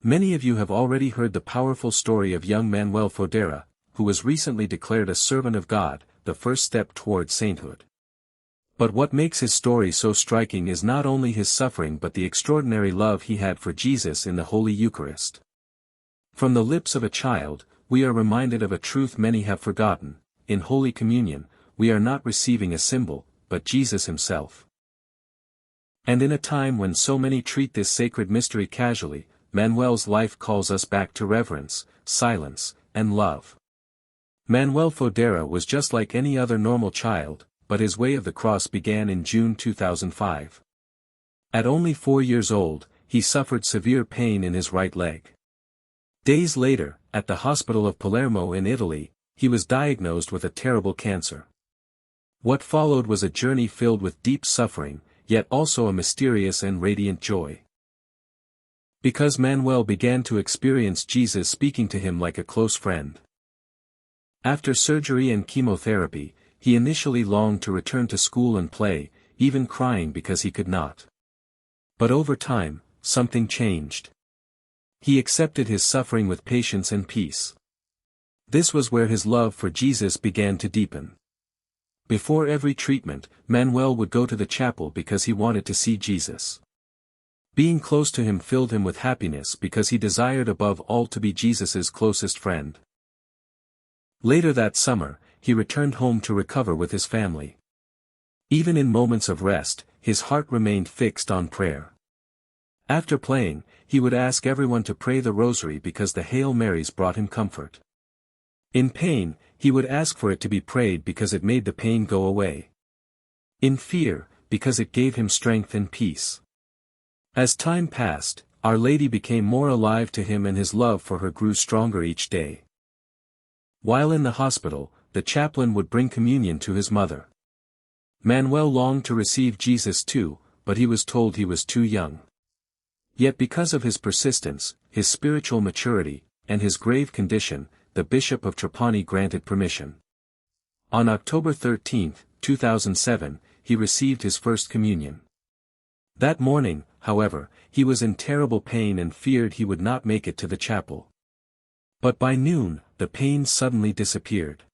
Many of you have already heard the powerful story of young Manuel Fodera, who was recently declared a servant of God, the first step toward sainthood. But what makes his story so striking is not only his suffering but the extraordinary love he had for Jesus in the Holy Eucharist. From the lips of a child, we are reminded of a truth many have forgotten: in Holy Communion, we are not receiving a symbol, but Jesus himself. And in a time when so many treat this sacred mystery casually, Manuel's life calls us back to reverence, silence, and love. Manuel Fodera was just like any other normal child, but his way of the cross began in June 2005. At only 4 years old, he suffered severe pain in his right leg. Days later, at the hospital of Palermo in Italy, he was diagnosed with a terrible cancer. What followed was a journey filled with deep suffering, yet also a mysterious and radiant joy. Because Manuel began to experience Jesus speaking to him like a close friend. After surgery and chemotherapy, he initially longed to return to school and play, even crying because he could not. But over time, something changed. He accepted his suffering with patience and peace. This was where his love for Jesus began to deepen. Before every treatment, Manuel would go to the chapel because he wanted to see Jesus. Being close to him filled him with happiness because he desired above all to be Jesus's closest friend. Later that summer, he returned home to recover with his family. Even in moments of rest, his heart remained fixed on prayer. After playing, he would ask everyone to pray the rosary because the Hail Marys brought him comfort. In pain, he would ask for it to be prayed because it made the pain go away. In fear, because it gave him strength and peace. As time passed, Our Lady became more alive to him and his love for her grew stronger each day. While in the hospital, the chaplain would bring communion to his mother. Manuel longed to receive Jesus too, but he was told he was too young. Yet because of his persistence, his spiritual maturity, and his grave condition, the Bishop of Trapani granted permission. On October 13, 2007, he received his first communion. That morning, however, he was in terrible pain and feared he would not make it to the chapel. But by noon, the pain suddenly disappeared.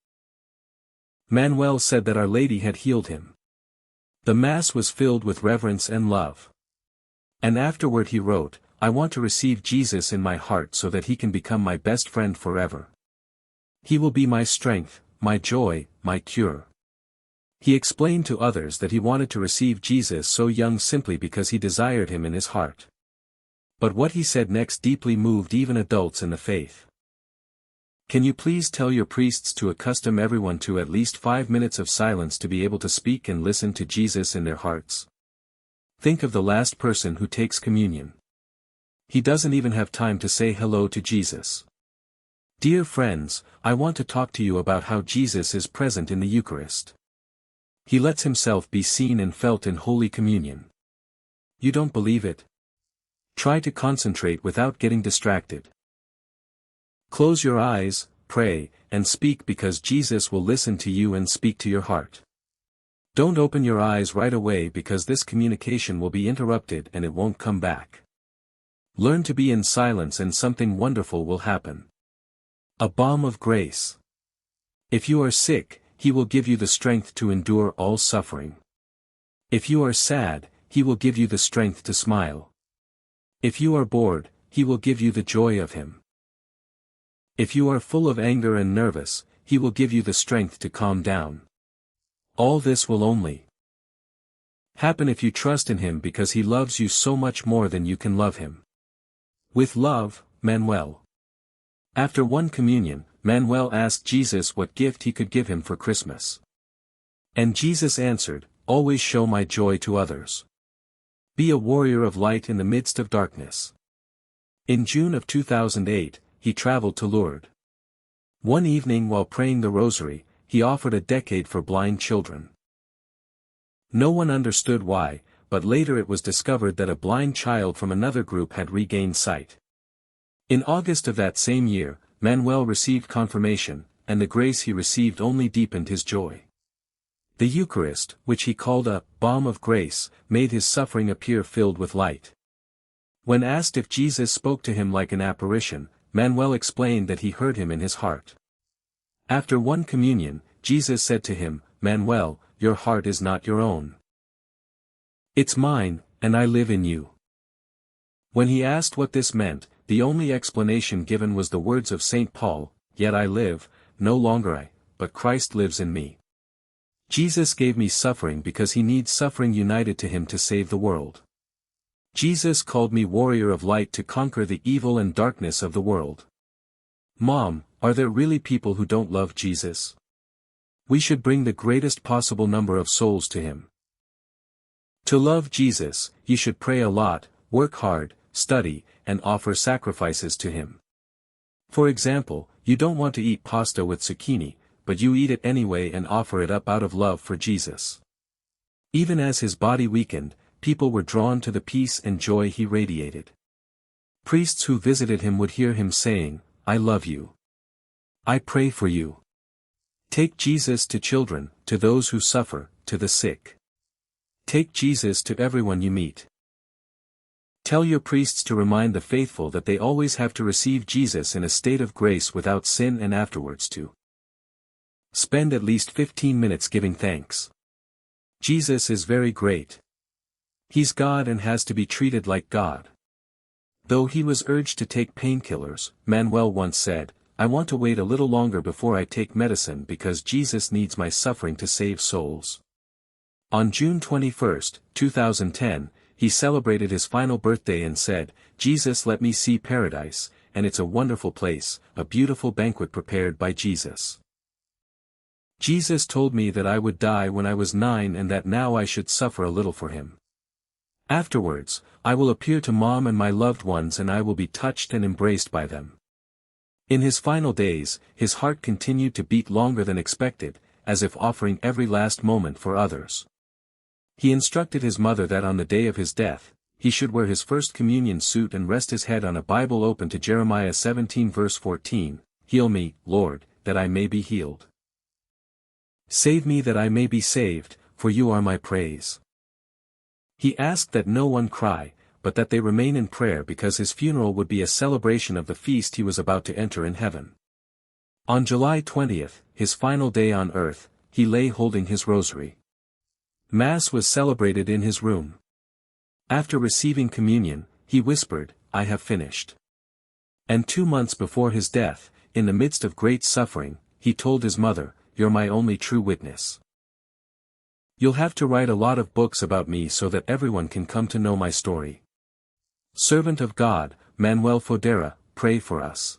Manuel said that Our Lady had healed him. The Mass was filled with reverence and love. And afterward he wrote, "I want to receive Jesus in my heart so that he can become my best friend forever. He will be my strength, my joy, my cure." He explained to others that he wanted to receive Jesus so young simply because he desired him in his heart. But what he said next deeply moved even adults in the faith. Can you please tell your priests to accustom everyone to at least 5 minutes of silence to be able to speak and listen to Jesus in their hearts? Think of the last person who takes communion. He doesn't even have time to say hello to Jesus. Dear friends, I want to talk to you about how Jesus is present in the Eucharist. He lets himself be seen and felt in Holy Communion. You don't believe it? Try to concentrate without getting distracted. Close your eyes, pray, and speak because Jesus will listen to you and speak to your heart. Don't open your eyes right away because this communication will be interrupted and it won't come back. Learn to be in silence and something wonderful will happen. A balm of grace. If you are sick, he will give you the strength to endure all suffering. If you are sad, he will give you the strength to smile. If you are bored, he will give you the joy of him. If you are full of anger and nervous, he will give you the strength to calm down. All this will only happen if you trust in him because he loves you so much more than you can love him. With love, Manuel. After one communion, Manuel asked Jesus what gift he could give him for Christmas. And Jesus answered, "Always show my joy to others. Be a warrior of light in the midst of darkness." In June of 2008, he traveled to Lourdes. One evening while praying the rosary, he offered a decade for blind children. No one understood why, but later it was discovered that a blind child from another group had regained sight. In August of that same year, Manuel received confirmation, and the grace he received only deepened his joy. The Eucharist, which he called a balm of grace, made his suffering appear filled with light. When asked if Jesus spoke to him like an apparition, Manuel explained that he heard him in his heart. After one communion, Jesus said to him, "Manuel, your heart is not your own. It's mine, and I live in you." When he asked what this meant, the only explanation given was the words of St. Paul, "Yet I live, no longer I, but Christ lives in me." Jesus gave me suffering because he needs suffering united to him to save the world. Jesus called me warrior of light to conquer the evil and darkness of the world. Mom, are there really people who don't love Jesus? We should bring the greatest possible number of souls to him. To love Jesus, you should pray a lot, work hard, study, and offer sacrifices to him. For example, you don't want to eat pasta with zucchini, but you eat it anyway and offer it up out of love for Jesus. Even as his body weakened, people were drawn to the peace and joy he radiated. Priests who visited him would hear him saying, "I love you. I pray for you." Take Jesus to children, to those who suffer, to the sick. Take Jesus to everyone you meet. Tell your priests to remind the faithful that they always have to receive Jesus in a state of grace without sin and afterwards to spend at least 15 minutes giving thanks. Jesus is very great. He's God and has to be treated like God. Though he was urged to take painkillers, Manuel once said, "I want to wait a little longer before I take medicine because Jesus needs my suffering to save souls." On June 21, 2010, he celebrated his final birthday and said, "Jesus, let me see paradise, and it's a wonderful place, a beautiful banquet prepared by Jesus. Jesus told me that I would die when I was 9 and that now I should suffer a little for him. Afterwards, I will appear to Mom and my loved ones and I will be touched and embraced by them." In his final days, his heart continued to beat longer than expected, as if offering every last moment for others. He instructed his mother that on the day of his death, he should wear his first communion suit and rest his head on a Bible open to Jeremiah 17 verse 14, "Heal me, Lord, that I may be healed. Save me that I may be saved, for you are my praise." He asked that no one cry, but that they remain in prayer because his funeral would be a celebration of the feast he was about to enter in heaven. On July 20, his final day on earth, he lay holding his rosary. Mass was celebrated in his room. After receiving communion, he whispered, "I have finished." And 2 months before his death, in the midst of great suffering, he told his mother, "You're my only true witness. You'll have to write a lot of books about me so that everyone can come to know my story." Servant of God, Manuel Fodera, pray for us.